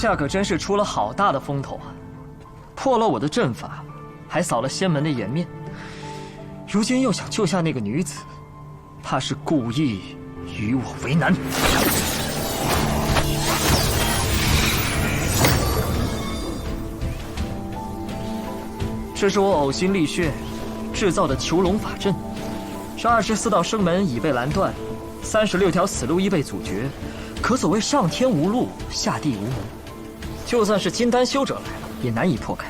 下可真是出了好大的风头啊！破了我的阵法，还扫了仙门的颜面。如今又想救下那个女子，怕是故意与我为难。这是我呕心沥血制造的囚龙法阵，这24道生门已被拦断，36条死路亦被阻绝，可所谓上天无路，下地无门。就算是金丹修者来了，也难以破开。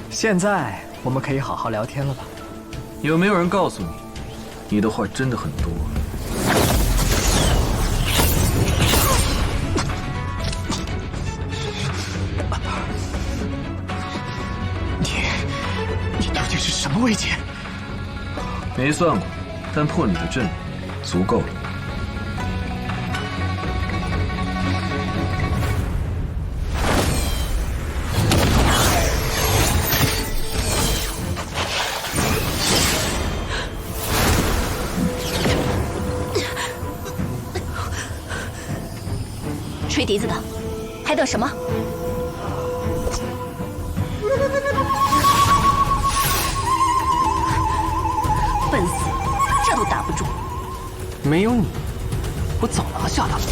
现在我们可以好好聊天了吧？有没有人告诉你，你的话真的很多？你究竟是什么位阶？没算过，但破你的阵足够了。吹笛子的，还等什么？笨死，这都打不住。没有你，我早拿下他了。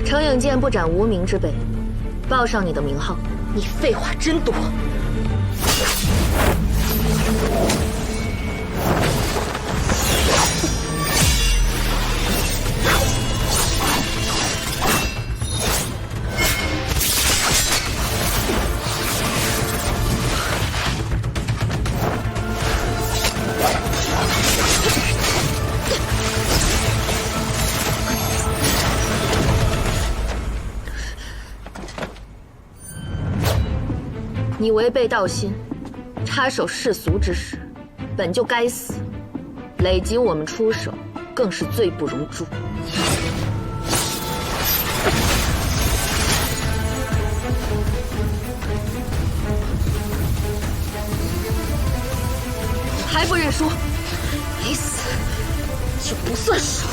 程影剑不斩无名之辈，报上你的名号。你废话真多。你违背道心，插手世俗之事，本就该死。累及我们出手，更是罪不容诛。还不认输？没死就不算数。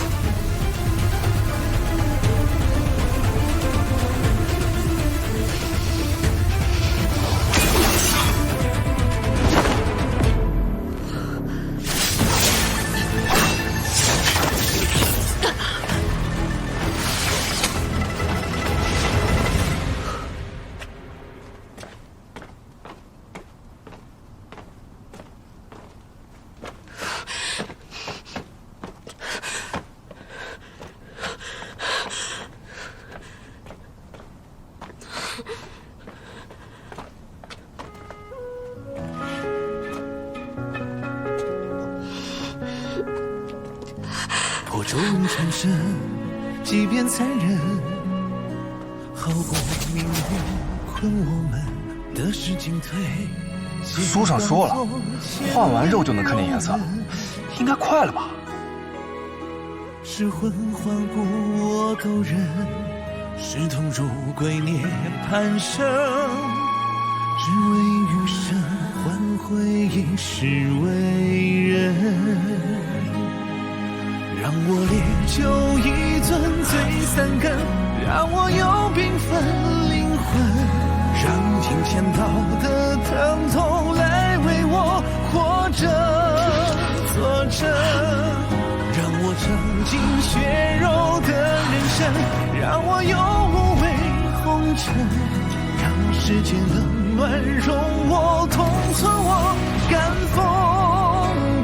破咒云缠身，即便残忍，好过命运困我们的是进退。书上说了，换完肉就能看见颜色了，应该快了吧？是魂换骨我都忍，是痛入归涅槃生，只为余生换回一世为人。让我烈酒一樽醉三更，让我有缤纷灵魂，让听天道的疼痛来为我活着作证，让我尝尽血肉的人生，让我有无畏红尘，让世间冷暖容我同存我敢风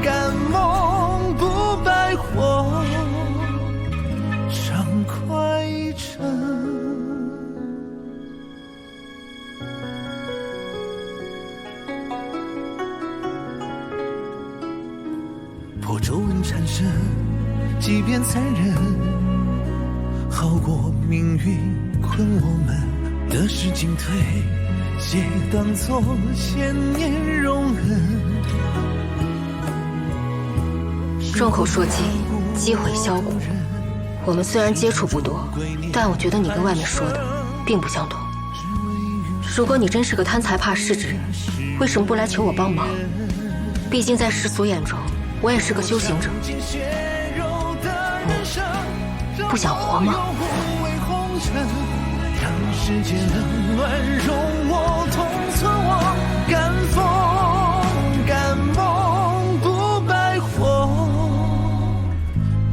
敢梦不败火畅快尘。破皱纹缠身，即便残忍，好过命运困我们。得失进退，皆当作千年容忍。众口铄金，积毁销骨。我们虽然接触不多，但我觉得你跟外面说的并不相同。如果你真是个贪财怕势之人，为什么不来求我帮忙？毕竟在世俗眼中，我也是个修行者。你不想活吗？让世界冷暖容我，同存我，敢风敢梦不败火，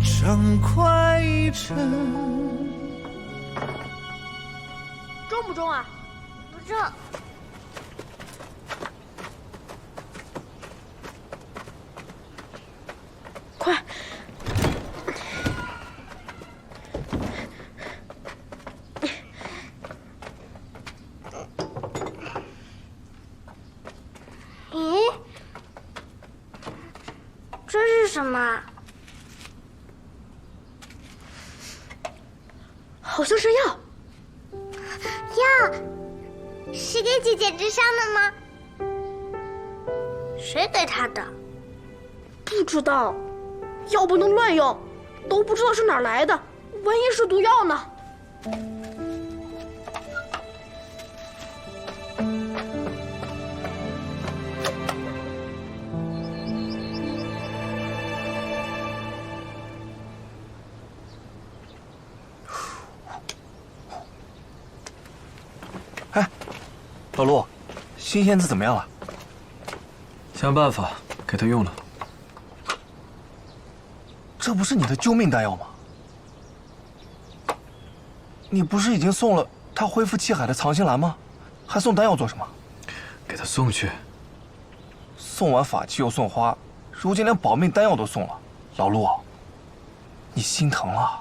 畅快尘。中不中啊？不中。快！咦，这是什么？好像是药。药是给姐姐治伤的吗？谁给她的？不知道，药不能乱用，都不知道是哪儿来的，万一是毒药呢？哎，老陆，新仙子怎么样了？想办法给他用了。这不是你的救命丹药吗？你不是已经送了他恢复气海的藏心兰吗？还送丹药做什么？给他送去。送完法器又送花，如今连保命丹药都送了。老陆，你心疼了。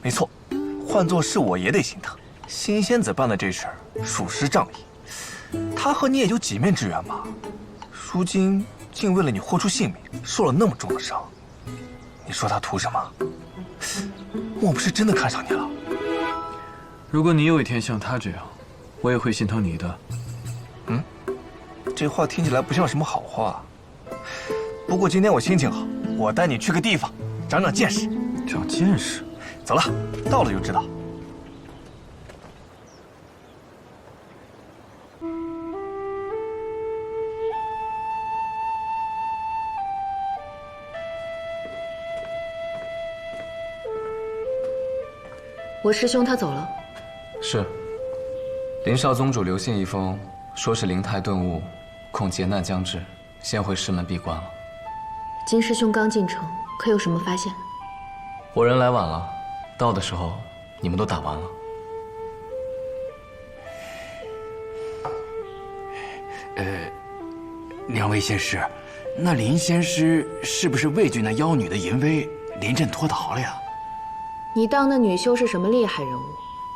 没错，换做是我也得心疼。新仙子办的这事儿属实仗义，他和你也就几面之缘吧，如今竟为了你豁出性命，受了那么重的伤，你说他图什么？莫不是真的看上你了？如果你有一天像他这样，我也会心疼你的。嗯，这话听起来不像什么好话。不过今天我心情好，我带你去个地方，长长见识。长见识？走了，到了就知道。我师兄他走了。是。林少宗主留信一封，说是灵台顿悟，恐劫难将至，先回师门闭关了。金师兄刚进城，可有什么发现？我人来晚了，到的时候你们都打完了。两位仙师，那林仙师是不是畏惧那妖女的淫威，临阵脱逃了呀？你当那女修是什么厉害人物？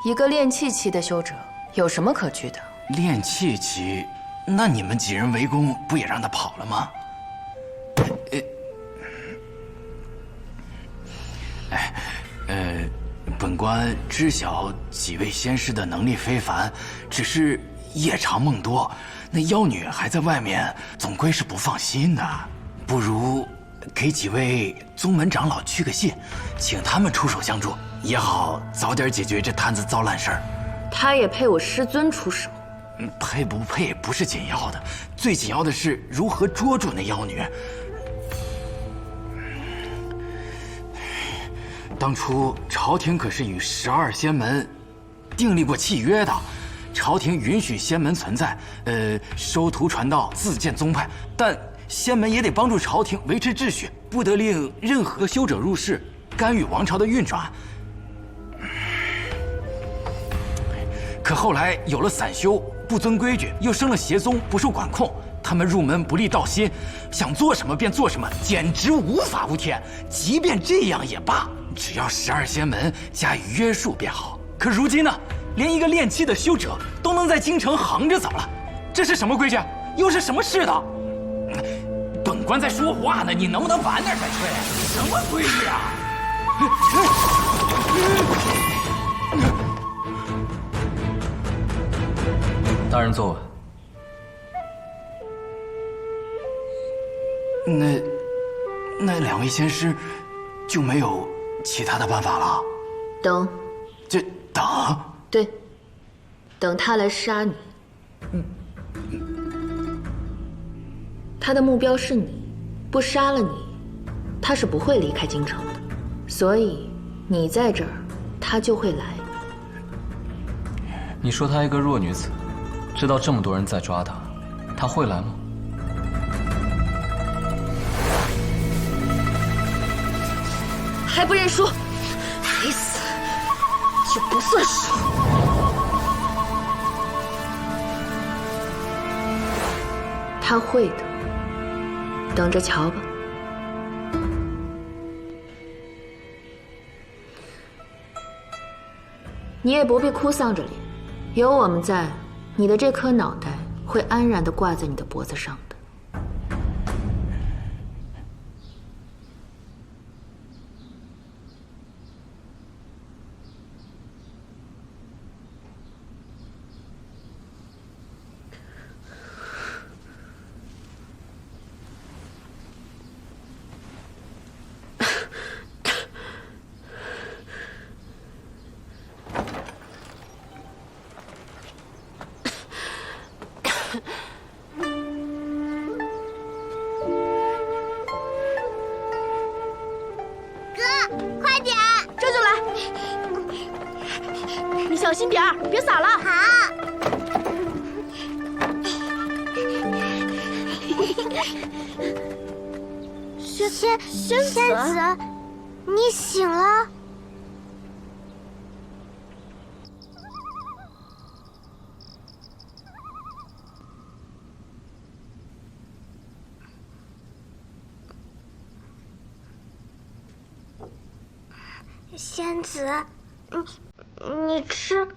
一个炼气期的修者，有什么可惧的？炼气期，那你们几人围攻，不也让他跑了吗？本官知晓几位仙师的能力非凡，只是夜长梦多，那妖女还在外面，总归是不放心的。不如给几位宗门长老去个信，请他们出手相助，也好早点解决这摊子糟烂事儿。他也配我师尊出手？配不配不是紧要的，最紧要的是如何捉住那妖女。当初朝廷可是与12仙门订立过契约的，朝廷允许仙门存在，收徒传道，自建宗派，但仙门也得帮助朝廷维持秩序，不得令任何修者入世，干预王朝的运转。可后来有了散修，不遵规矩，又生了邪宗，不受管控，他们入门不立道心，想做什么便做什么，简直无法无天。即便这样也罢，只要12仙门加以约束便好。可如今呢，连一个炼气的修者都能在京城横着走了，这是什么规矩？又是什么世道？本本官在说话呢，你能不能晚点再吹？什么规矩啊？大人坐稳。那两位仙师就没有其他的办法了？等。这等？对，等他来杀你。他的目标是你，不杀了你，他是不会离开京城的。所以你在这儿，他就会来。你说她一个弱女子，知道这么多人在抓她，她会来吗？还不认输？没死就不算输。他会的，等着瞧吧。你也不必哭丧着脸，有我们在，你的这颗脑袋会安然地挂在你的脖子上的。小心点儿，别洒了。好。仙子，你醒了。仙子，你吃。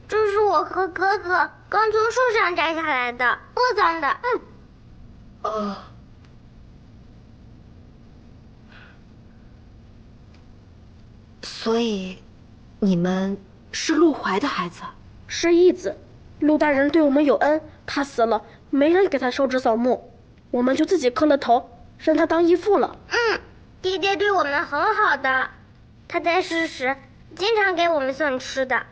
这是我和哥哥刚从树上摘下来的，不脏的。所以，你们是陆怀的孩子？是义子，陆大人对我们有恩，他死了，没人给他收纸扫墓，我们就自己磕了头，认他当义父了。爹爹对我们很好的，他在世时经常给我们送吃的。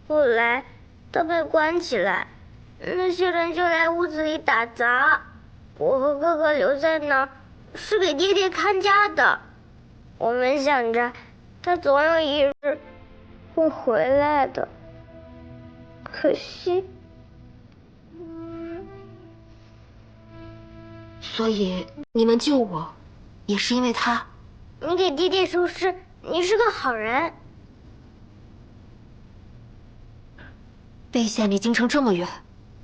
后来他被关起来，那些人就来屋子里打杂，我和哥哥留在那儿，是给爹爹看家的。我们想着他总有一日会回来的，可惜。所以你们救我，也是因为他。你给爹爹收尸，你是个好人。陛下离京城这么远，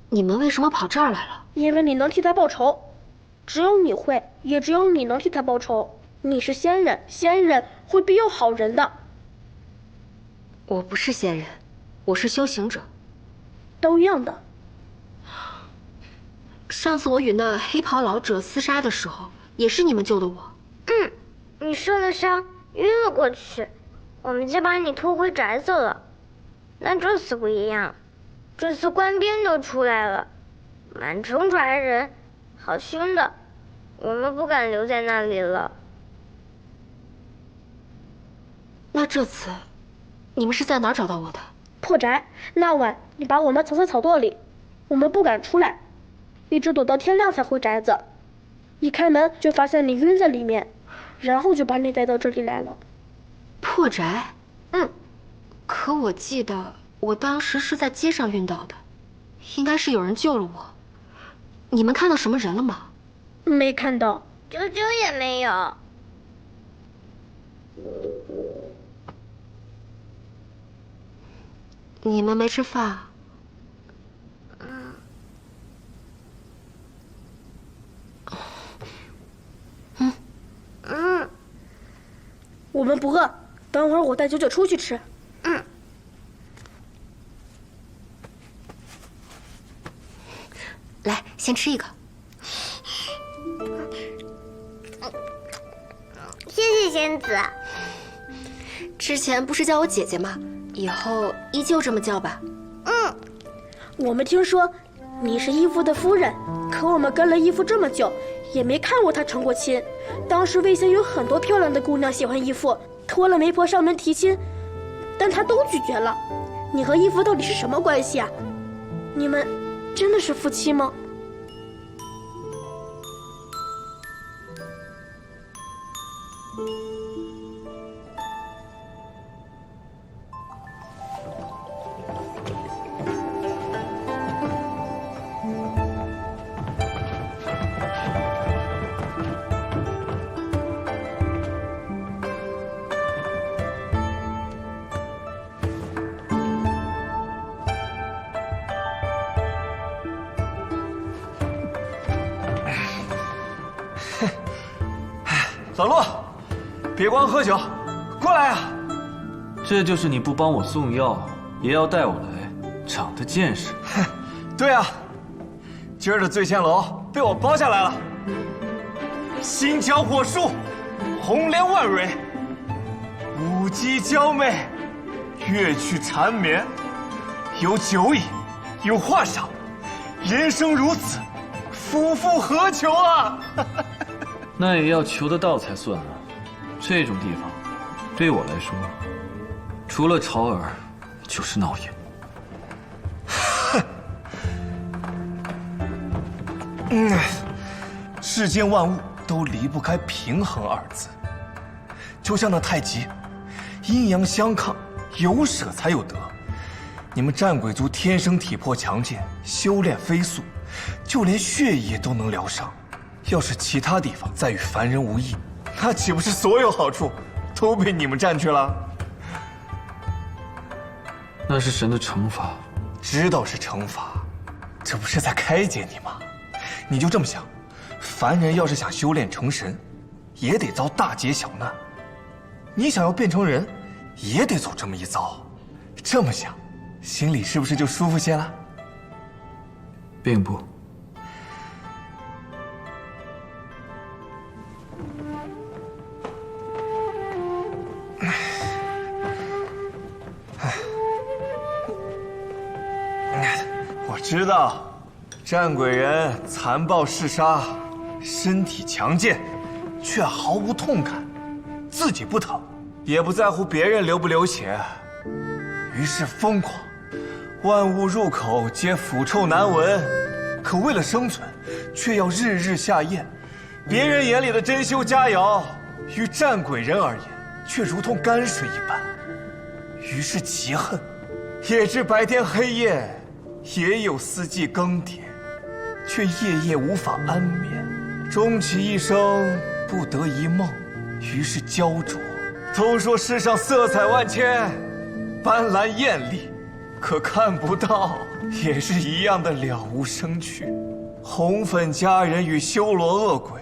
你们为什么跑这儿来了？因为你能替他报仇，只有你会，也只有你能替他报仇。你是仙人，仙人会庇佑好人的。我不是仙人，我是修行者。都一样的。上次我与那黑袍老者厮杀的时候，也是你们救的我。你受了伤，晕了过去，我们就把你拖回宅子了。但这次不一样，这次官兵都出来了，满城传人，好凶的，我们不敢留在那里了。那这次，你们是在哪儿找到我的？破宅。那晚你把我们藏在草垛里，我们不敢出来，一直躲到天亮才回宅子。一开门就发现你晕在里面，然后就把你带到这里来了。破宅？可我记得我当时是在街上晕倒的，应该是有人救了我。你们看到什么人了吗？没看到。啾啾也没有。你们没吃饭？我们不饿，等会儿我带九九出去吃。来，先吃一个。谢谢仙子。之前不是叫我姐姐吗？以后依旧这么叫吧。嗯。我们听说你是义父的夫人，可我们跟了义父这么久，也没看过他成过亲。当时魏县有很多漂亮的姑娘喜欢义父，托了媒婆上门提亲，但他都拒绝了。你和义父到底是什么关系啊？你们真的是夫妻吗？老陆，别光喝酒，过来呀！这就是你不帮我送药，也要带我来，长得见识。对啊，今儿的醉仙楼被我包下来了，心交火树，红莲万蕊，舞姬娇媚，乐曲缠绵，有酒饮，有画赏，人生如此，夫复何求啊！那也要求得到才算啊！这种地方，对我来说，除了潮儿，就是闹眼。世间万物都离不开平衡二字，就像那太极，阴阳相抗，有舍才有得。你们战鬼族天生体魄强健，修炼飞速，就连血液都能疗伤。要是其他地方再与凡人无异，那岂不是所有好处都被你们占去了？那是神的惩罚。知道是惩罚，这不是在开解你吗？你就这么想，凡人要是想修炼成神，也得遭大劫小难。你想要变成人，也得走这么一遭。这么想，心里是不是就舒服些了？并不。我知道，战鬼人残暴嗜杀，身体强健，却毫无痛感，自己不疼，也不在乎别人流不流血，于是疯狂，万物入口皆腐臭难闻，可为了生存，却要日日下咽。别人眼里的珍馐佳肴，于战鬼人而言，却如同泔水一般，于是极恨，也知白天黑夜也有四季更迭，却夜夜无法安眠，终其一生不得一梦，于是焦灼。都说世上色彩万千，斑斓艳丽，可看不到也是一样的了无生趣。红粉佳人与修罗恶鬼，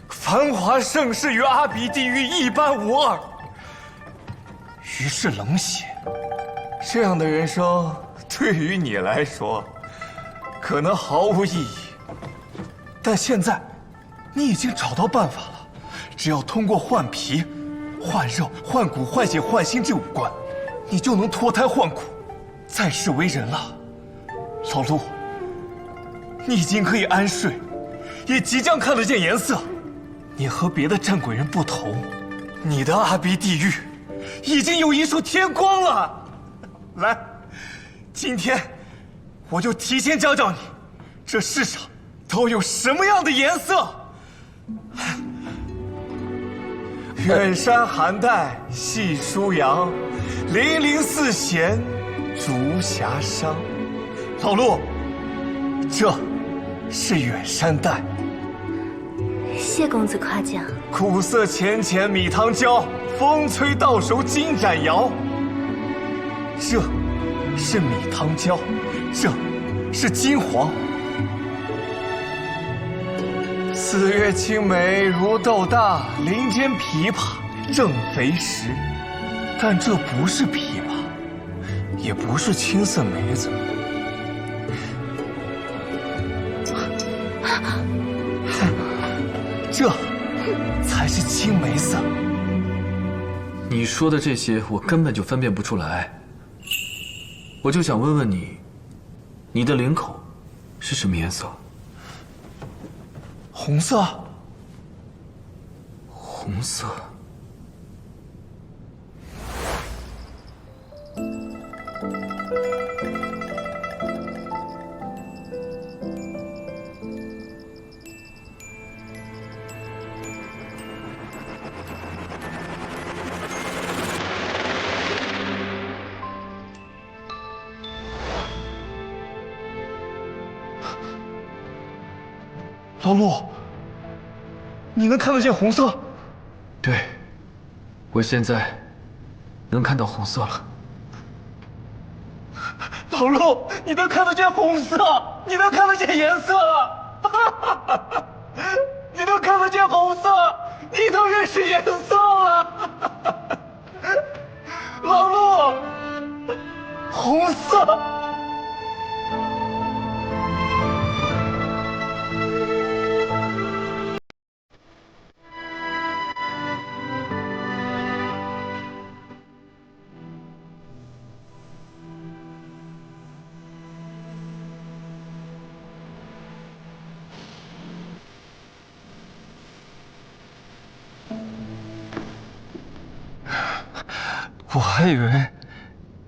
繁华盛世与阿鼻地狱一般无二，于是冷血。这样的人生对于你来说可能毫无意义，但现在你已经找到办法了，只要通过换皮、换肉、换骨、换血、换心这五关，你就能脱胎换骨，再世为人了。老陆，你已经可以安睡，也即将看得见颜色。你和别的战鬼人不同，你的阿鼻地狱已经有一束天光了。来，今天我就提前教教你，这世上都有什么样的颜色。远山寒带细舒扬，粼粼四弦竹匣伤。老陆，这是远山带。谢公子夸奖。苦涩浅浅米汤浇，风吹稻熟金盏摇。这是米汤浇，这是金黄。四月青梅如豆大，林间枇杷正肥时。但这不是枇杷，也不是青色梅子，这才是青梅色。你说的这些我根本就分辨不出来。我就想问问你，你的领口是什么颜色？红色。红色。老陆，你能看得见红色？对，我现在能看到红色了。老陆，你能看得见红色？你能看得见颜色？你能看得见红色？你都认识颜色了？老陆，红色。我还以为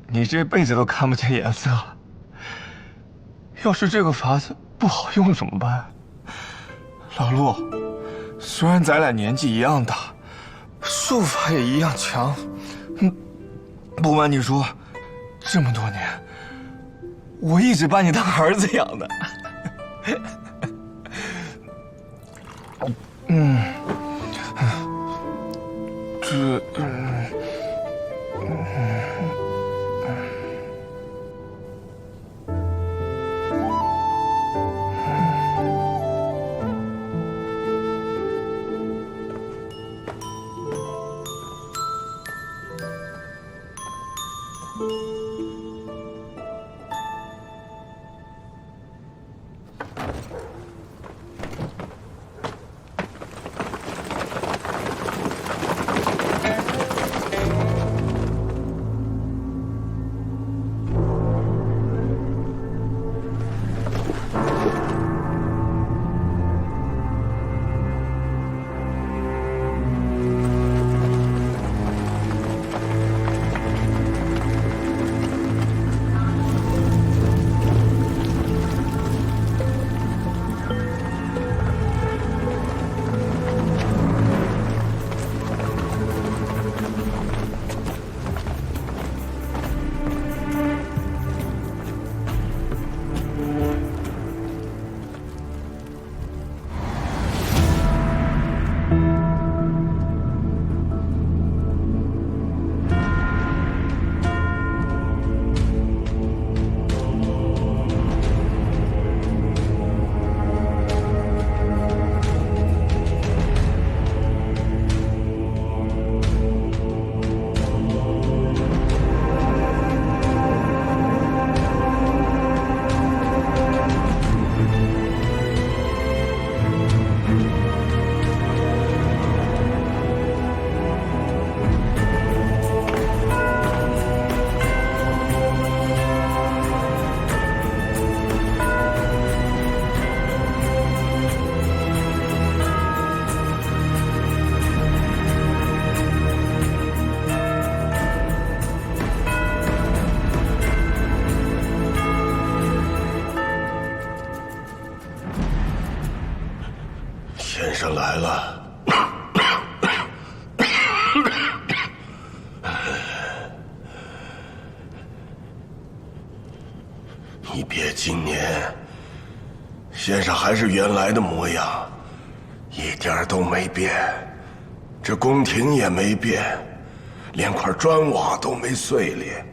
你这辈子都看不见颜色了。要是这个法子不好用怎么办？老陆，虽然咱俩年纪一样大，术法也一样强，不瞒你说，这么多年，我一直把你当儿子养的。先生来了。你别惊念，先生还是原来的模样，一点都没变。这宫廷也没变，连块砖瓦都没碎裂。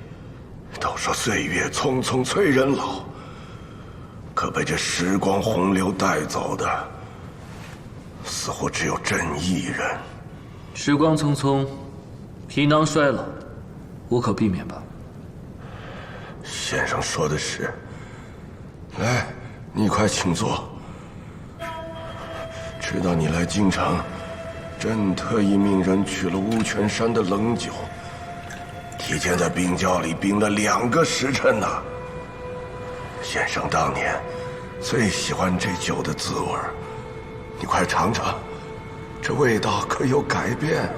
都说岁月匆匆催人老，可被这时光洪流带走的，似乎只有朕一人。时光匆匆，皮囊衰老，无可避免吧？先生说的是。来，你快请坐。知道你来京城，朕特意命人取了乌泉山的冷酒，提前在冰窖里冰了2个时辰呢。先生当年最喜欢这酒的滋味，你快尝尝，这味道可有改变？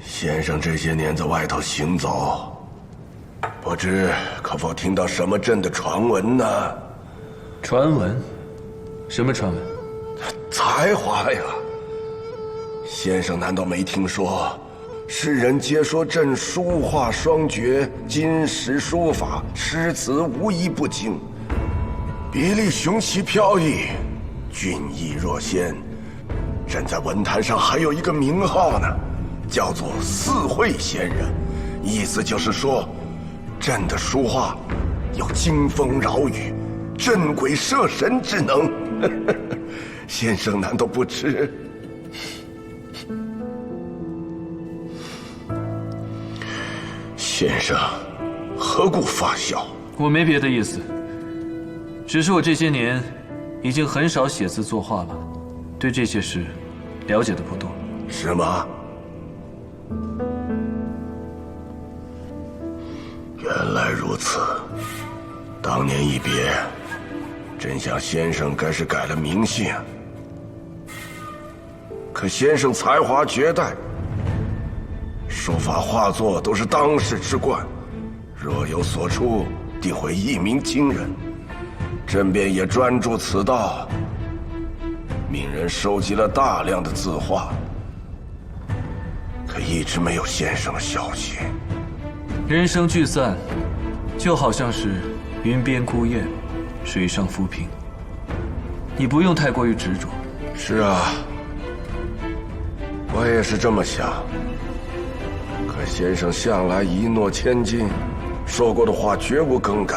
先生这些年在外头行走，不知可否听到什么朕的传闻呢？传闻？什么传闻？才华呀！先生难道没听说？世人皆说朕书画双绝，金石书法，诗词无一不精，笔力雄奇飘逸，俊逸若仙。朕在文坛上还有一个名号呢，叫做四会仙人，意思就是说，朕的书画有惊风扰雨、镇鬼摄神之能。先生难道不知？先生何故发笑？我没别的意思，只是我这些年已经很少写字作画了，对这些事了解的不多。是吗？原来如此，当年一别，朕想先生该是改了名姓。可先生才华绝代，书法画作都是当世之冠，若有所出，定会一鸣惊人。朕便也专注此道，命人收集了大量的字画，可一直没有先生的消息。人生聚散，就好像是云边孤雁，水上浮萍。你不用太过于执着。是啊，我也是这么想。可先生向来一诺千金，说过的话绝无更改。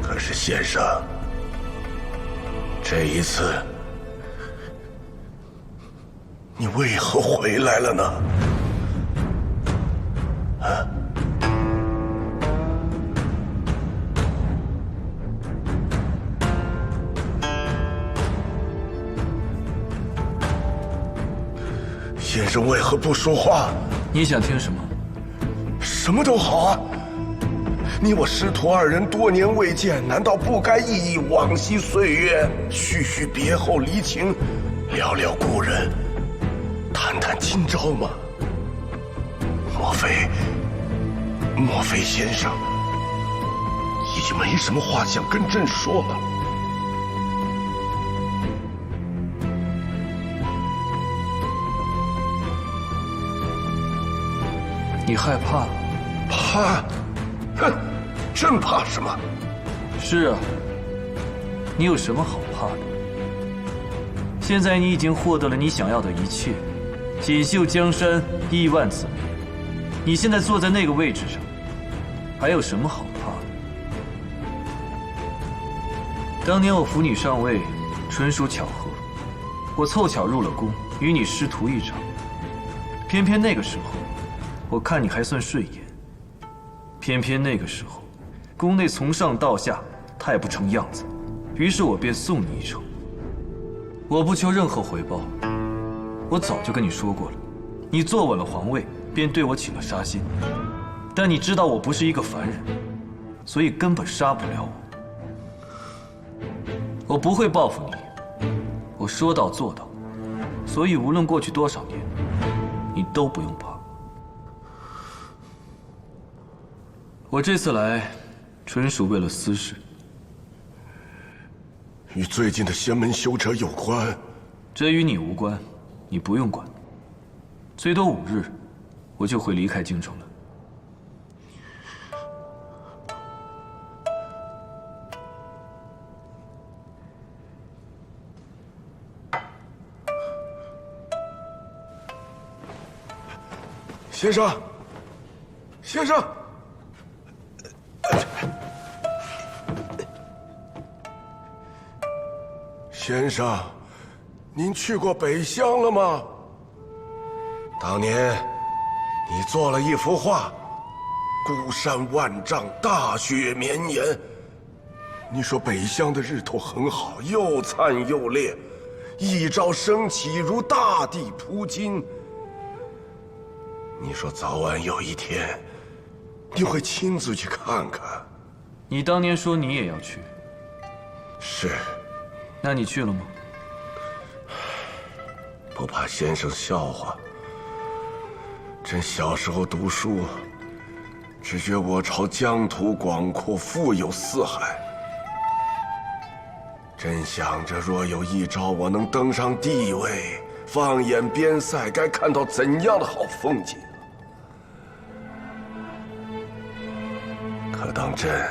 可是先生，这一次，你为何回来了呢？啊？先生为何不说话？你想听什么？什么都好啊。你我师徒2人多年未见，难道不该忆忆往昔岁月，叙叙别后离情，聊聊故人，谈谈今朝吗？莫非先生已经没什么话想跟朕说了？你害怕了？怕？哼，朕怕什么？是啊，你有什么好怕的？现在你已经获得了你想要的一切，锦绣江山，亿万子民。你现在坐在那个位置上，还有什么好怕的？当年我扶你上位，纯属巧合，我凑巧入了宫，与你师徒一场。偏偏那个时候，我看你还算顺眼。偏偏那个时候，宫内从上到下太不成样子，于是我便送你一程。我不求任何回报，我早就跟你说过了，你坐稳了皇位，便对我起了杀心。但你知道我不是一个凡人，所以根本杀不了我。我不会报复你，我说到做到，所以无论过去多少年，你都不用怕。我这次来，纯属为了私事，与最近的仙门修扯有关。这与你无关，你不用管。最多5日，我就会离开京城了。先生，先生，先生，您去过北乡了吗？当年你做了一幅画，孤山万丈，大雪绵延。你说北乡的日头很好，又灿又烈，一朝升起如大地铺金。你说早晚有一天，你会亲自去看看。你当年说你也要去，是。那你去了吗？不怕先生笑话。朕小时候读书，只觉我朝疆土广阔，富有四海。朕想着，若有一朝我能登上帝位，放眼边塞，该看到怎样的好风景。可当朕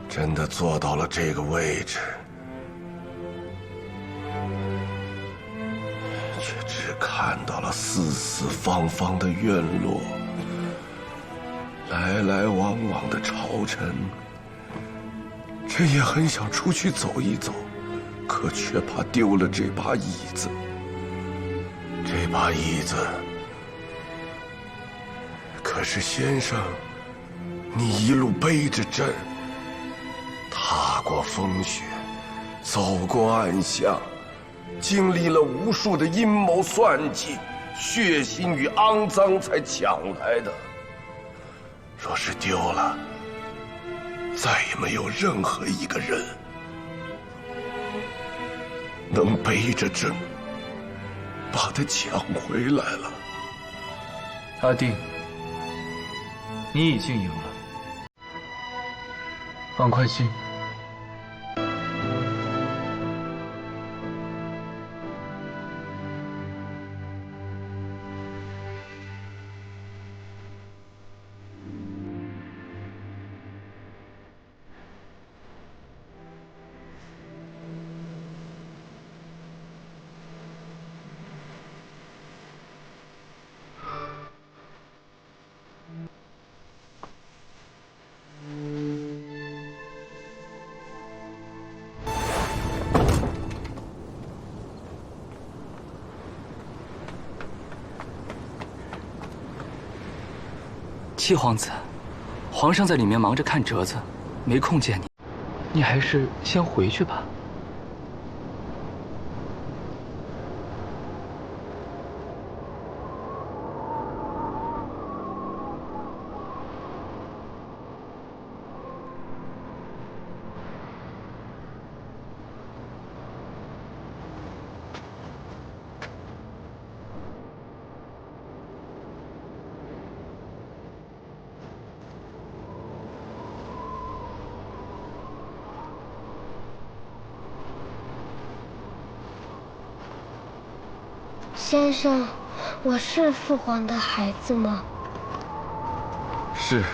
真的坐到了这个位置，却只看到了四四方方的院落，来来往往的朝臣。朕也很想出去走一走，可却怕丢了这把椅子。这把椅子，可是先生，你一路背着朕，踏过风雪，走过暗巷，经历了无数的阴谋算计、血腥与肮脏才抢来的。若是丢了，再也没有任何一个人能背着朕把它抢回来了。阿定，你已经赢了。放宽心。七皇子，皇上在里面忙着看折子，没空见你。你还是先回去吧。先生，我是父皇的孩子吗？是，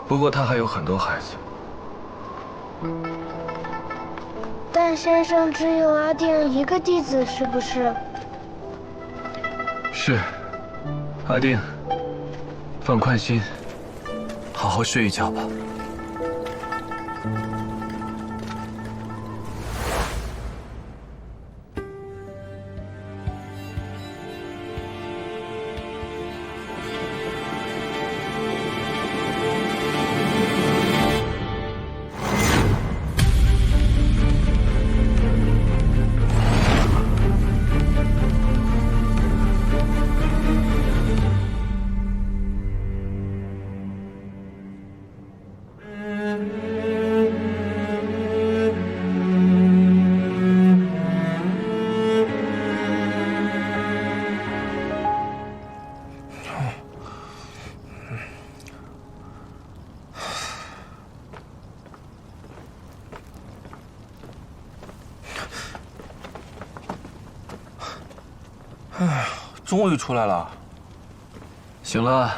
不过他还有很多孩子。但先生只有阿定一个弟子，是不是？是，阿定，放宽心，好好睡一觉吧。终于出来了。醒了。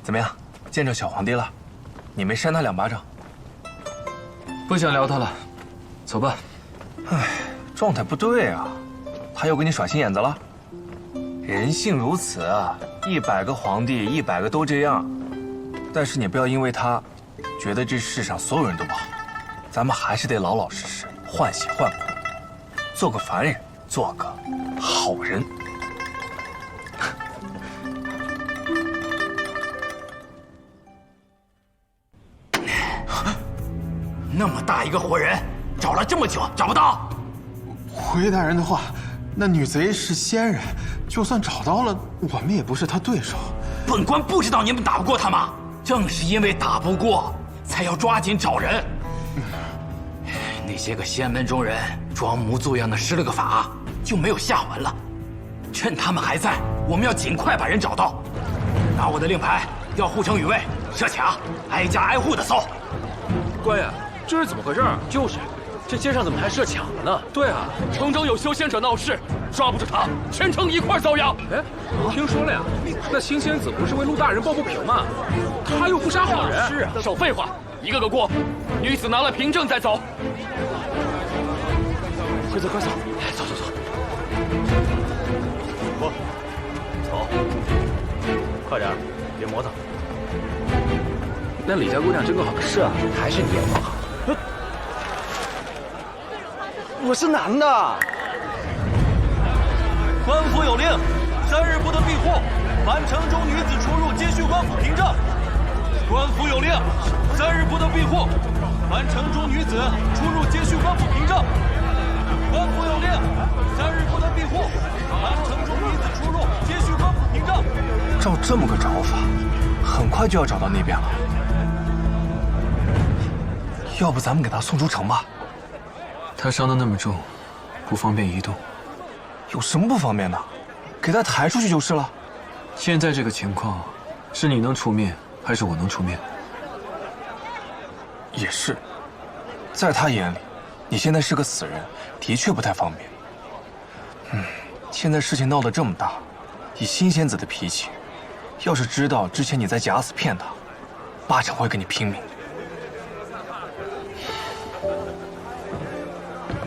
怎么样？见着小皇帝了？你没扇他2巴掌？不想聊他了，走吧。唉，状态不对啊，他又给你耍心眼子了。人性如此，100个皇帝100个都这样。但是你不要因为他，觉得这世上所有人都不好。咱们还是得老老实实，换血换骨，做个凡人，做个好人。那么大一个活人，找了这么久找不到。回大人的话，那女贼是仙人，就算找到了，我们也不是她对手。本官不知道你们打不过她吗？正是因为打不过，才要抓紧找人。那些个仙门中人装模作样的施了个法，就没有下文了。趁他们还在，我们要尽快把人找到。拿我的令牌，要护城宇卫，设卡，挨家挨户的搜。官爷，这是怎么回事？就是，这街上怎么还设卡了呢？对啊，城中有修仙者闹事，抓不住他，全城一块遭殃。哎，听说了呀，那新仙子不是为陆大人抱不平吗？他又不杀好人。是啊，少废话，一个个过。女子拿了凭证再走。快走快走，哎，走走走。过，走，快点，别磨蹭。那李家姑娘真够好看。是啊，还是你眼光好。我是男的。官府有令，3日不得闭户，凡城中女子出入皆需官府凭证。官府有令，3日不得闭户，凡城中女子出入皆需官府凭证。官府有令，3日不得闭户，凡城中女子出入皆需官府凭证。照这么个找法，很快就要找到那边了。要不咱们给他送出城吧？他伤得那么重，不方便移动。有什么不方便的？给他抬出去就是了。现在这个情况，是你能出面，还是我能出面？也是，在他眼里，你现在是个死人，的确不太方便。现在事情闹得这么大，以新仙子的脾气，要是知道之前你在假死骗他，8成会跟你拼命。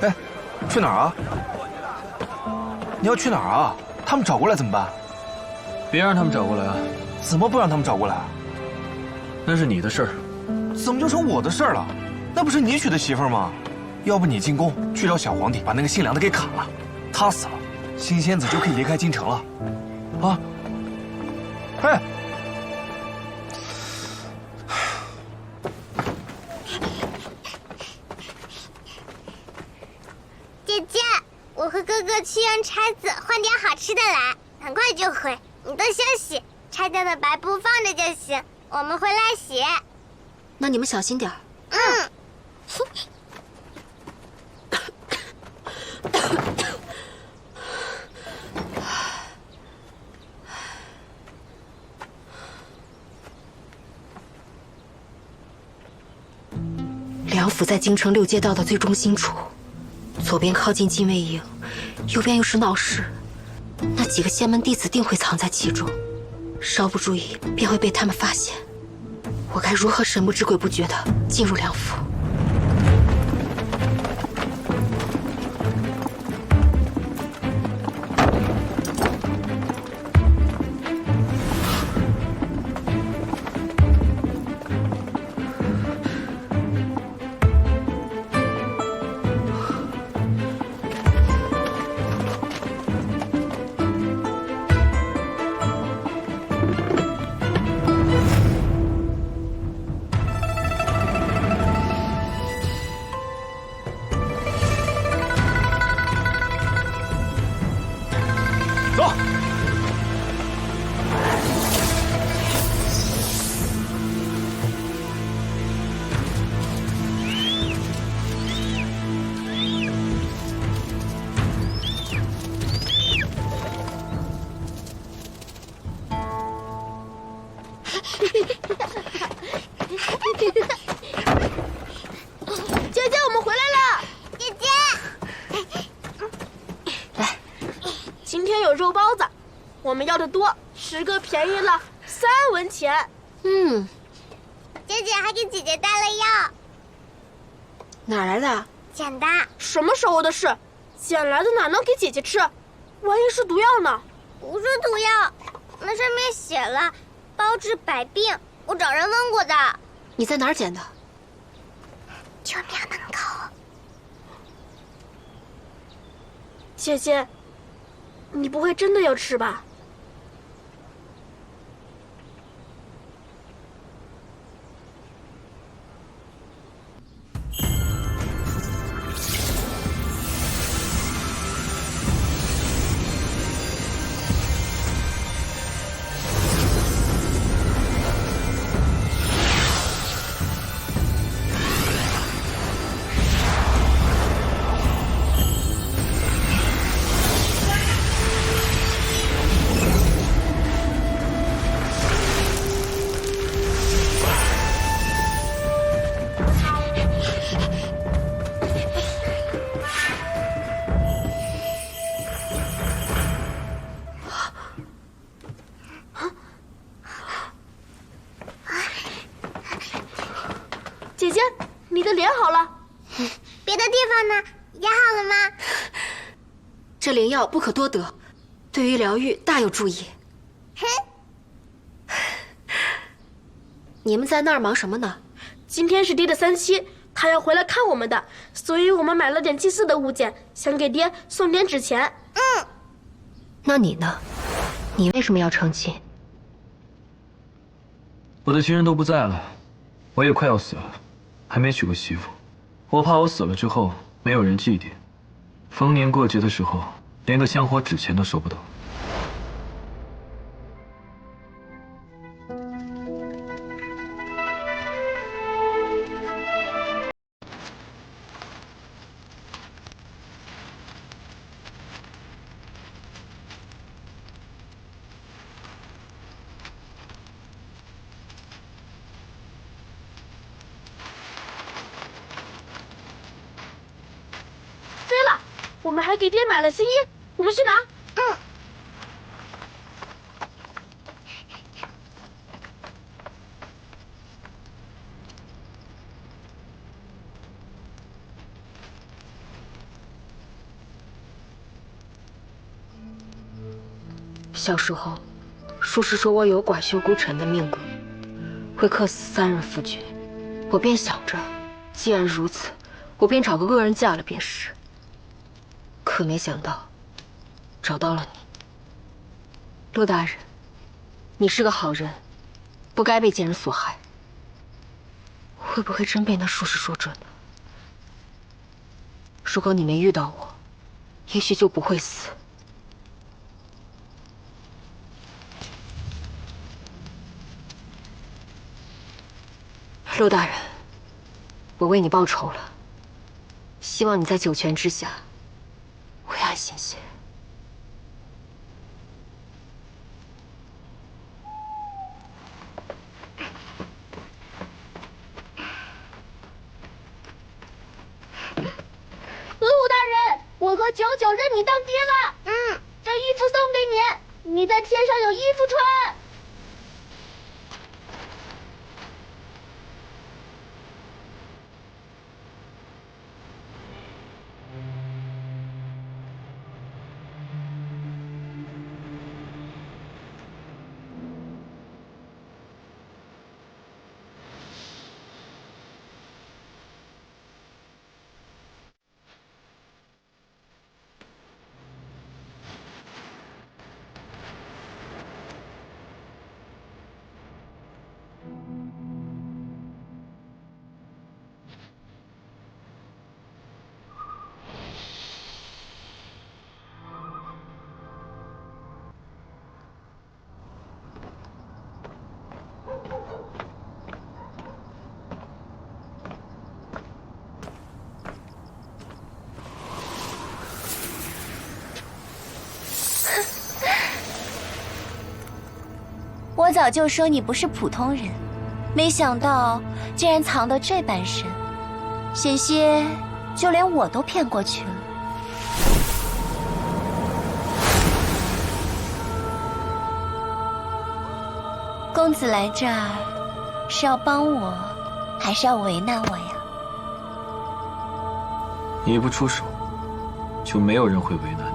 哎，去哪儿啊？你要去哪儿啊？他们找过来怎么办？别让他们找过来啊！怎么不让他们找过来？那是你的事儿。怎么就成我的事儿了？那不是你娶的媳妇儿吗？要不你进宫去找小皇帝，把那个姓梁的给砍了，他死了，新仙子就可以离开京城了。啊！哎！姐姐，我和哥哥去用拆子换点好吃的来，很快就回。你多休息，拆掉的白布放着就行，我们会来洗。那你们小心点儿。梁府在京城6街道的最中心处，左边靠近禁卫营，右边又是闹市，那几个仙门弟子定会藏在其中，稍不注意便会被他们发现。我该如何神不知鬼不觉地进入梁府？今天有肉包子，我们要的多，10个便宜了3文钱。姐姐还给姐姐带了药，哪来的？捡的。什么时候的事？捡来的哪能给姐姐吃？万一是毒药呢？不是毒药，那上面写了包治百病，我找人问过的。你在哪儿捡的？就庙门口。姐姐，你不会真的要吃吧？姐姐，你的脸好了。别的地方呢？也好了吗？这灵药不可多得，对于疗愈大有助益。你们在那儿忙什么呢？今天是爹的3期，他要回来看我们的，所以我们买了点祭祀的物件，想给爹送点纸钱。那你呢？你为什么要成亲？我的亲人都不在了，我也快要死了，还没娶过媳妇。我怕我死了之后没有人祭奠，逢年过节的时候连个香火纸钱都收不到。我们还给爹买了新衣，我们去拿。小时候，术士说我有寡秀孤臣的命格，会克死3任夫君。我便想着，既然如此，我便找个恶人嫁了便是。可没想到，找到了你，陆大人，你是个好人，不该被奸人所害。会不会真被那术士说准了？如果你没遇到我，也许就不会死。陆大人，我为你报仇了，希望你在九泉之下会安心些。陆大人，我和九九认你当爹了。这衣服送给你，你在天上有衣服穿。我早就说你不是普通人，没想到竟然藏得这般深，险些就连我都骗过去了。公子来这儿是要帮我，还是要为难我呀？你不出手，就没有人会为难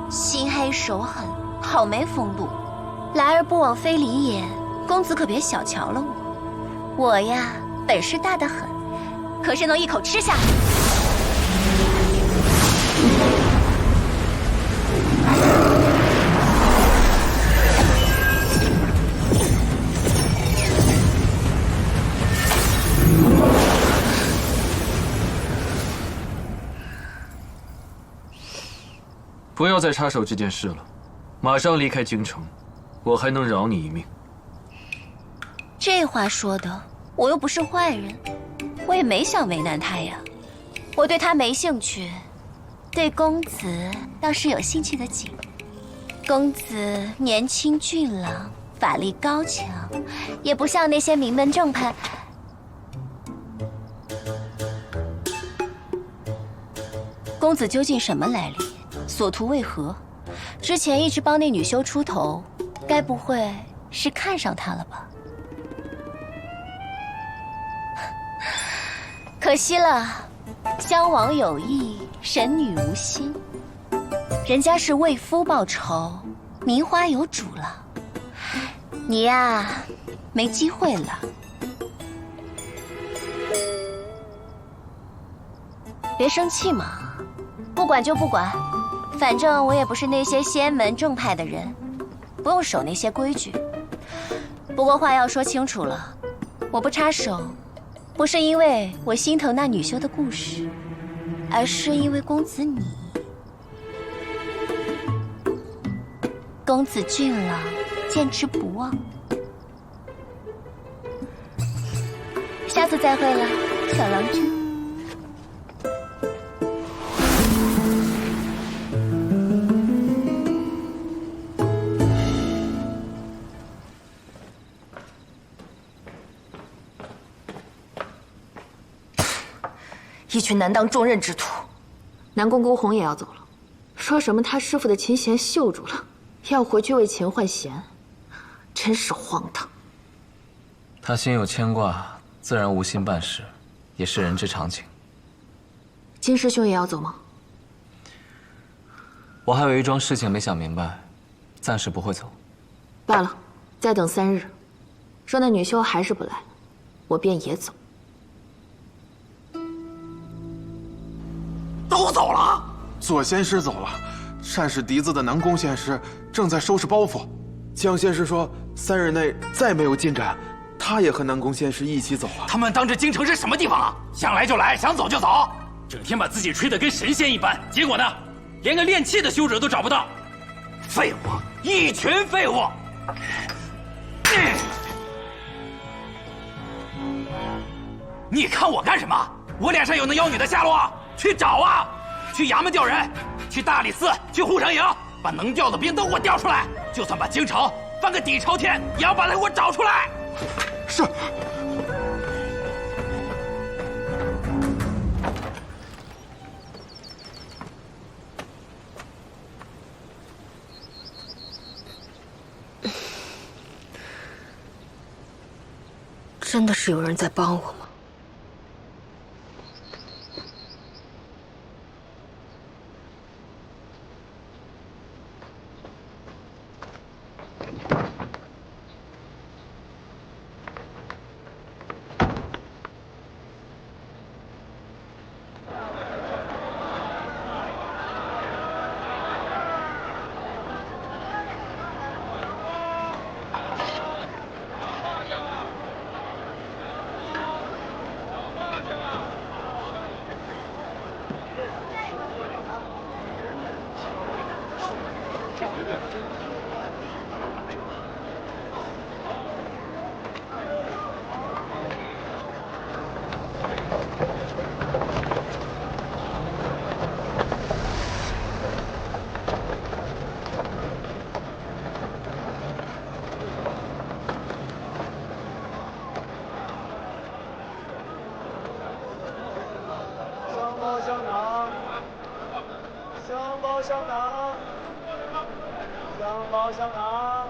你。心黑手狠，好没风度。来而不往非礼也，公子可别小瞧了我。我呀，本事大得很，可是能一口吃下。不要再插手这件事了，马上离开京城，我还能饶你一命。这话说的，我又不是坏人，我也没想为难他呀。我对他没兴趣，对公子倒是有兴趣的紧。公子年轻俊朗，法力高强，也不像那些名门正派。公子究竟什么来历？所图为何？之前一直帮那女修出头，该不会是看上她了吧？可惜了，襄王有意，神女无心。人家是为夫报仇，名花有主了。你呀，没机会了。别生气嘛，不管就不管。反正我也不是那些仙门正派的人，不用守那些规矩。不过话要说清楚了，我不插手，不是因为我心疼那女修的故事，而是因为公子你。公子俊朗，见之不忘。下次再会了，小郎君。一群难当重任之徒。南宫孤鸿也要走了，说什么他师傅的琴弦锈住了，要回去为琴换弦，真是荒唐。他心有牵挂，自然无心办事，也是人之常情。金师兄也要走吗？我还有一桩事情没想明白，暂时不会走。罢了，再等3日，若那女修还是不来，我便也走。都走了，左仙师走了，善使笛子的南宫仙师正在收拾包袱。江仙师说3日内再没有进展，他也和南宫仙师一起走了。他们当这京城是什么地方啊？想来就来，想走就走，整天把自己吹得跟神仙一般，结果呢，连个练气的修者都找不到。废物，一群废物！你看我干什么？我脸上有那妖女的下落？去找啊！去衙门调人，去大理寺，去护城营，把能调的兵都给我调出来。就算把京城翻个底朝天，也要把他给我找出来。是。真的是有人在帮我吗？香囊，香包香囊。香包香肠。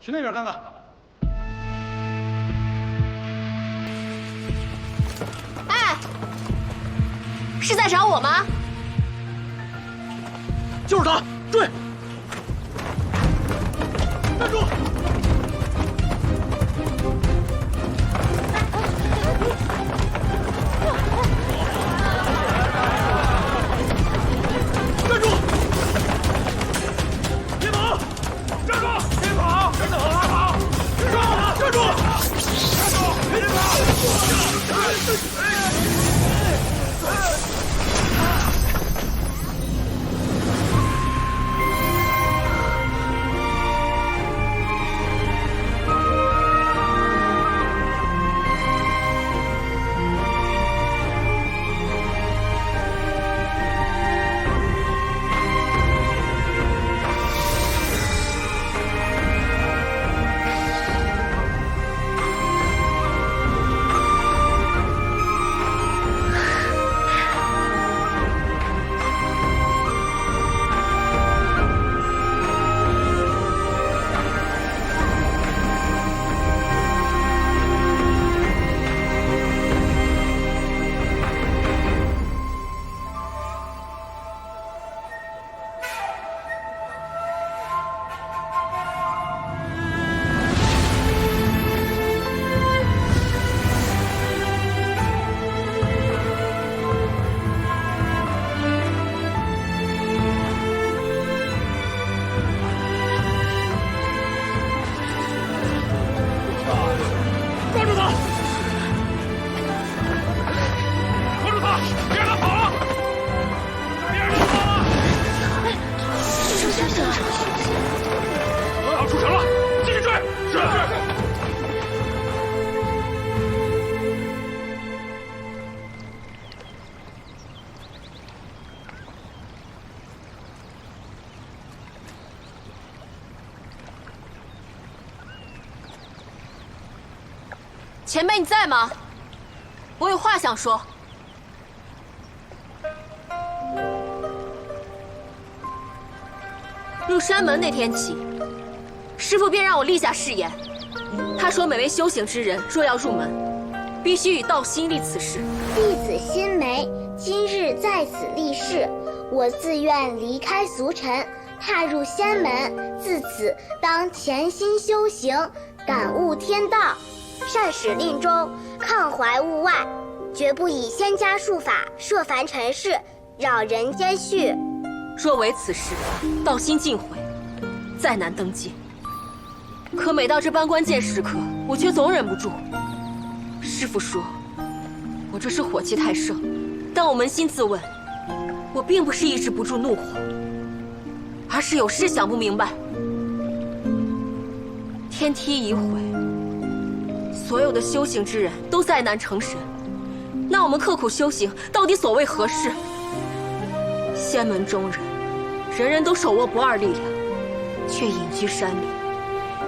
去那边看看。哎，是在找我吗？就是他，追！站住！站住！别跑！站住！别跑！站住！站住！别跑！前辈你在吗？我有话想说。入山门那天起，师父便让我立下誓言。他说，每位修行之人若要入门，必须与道心立此誓。弟子心梅今日在此立誓，我自愿离开俗尘，踏入仙门。自此当潜心修行，感悟天道。善始令终，抗怀物外，绝不以仙家术法涉凡尘世，扰人间序。若违此事，道心尽毁，再难登阶。可每到这般关键时刻，我却总忍不住。师父说，我这是火气太盛，但我扪心自问，我并不是抑制不住怒火，而是有事想不明白。天梯已毁，所有的修行之人都再难成神，那我们刻苦修行，到底所为何事？仙门中人，人人都手握不二力量，却隐居山里，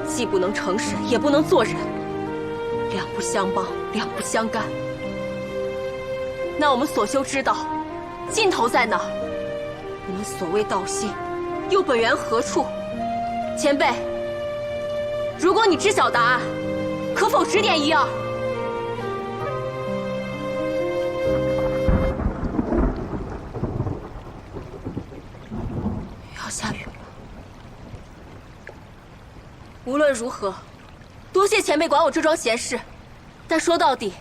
既不能成神，也不能做人，两不相帮，两不相干。那我们所修之道，尽头在哪儿？我们所谓道心，又本源何处？前辈，如果你知晓答案，可否指点一二？要下雨了。无论如何，多谢前辈管我这桩闲事，但说到底，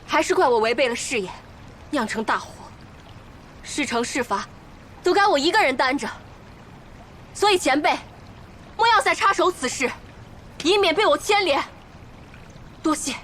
还是怪我违背了誓言，酿成大祸，是惩是罚，都该我一个人担着。所以前辈，莫要再插手此事，以免被我牵连。多谢。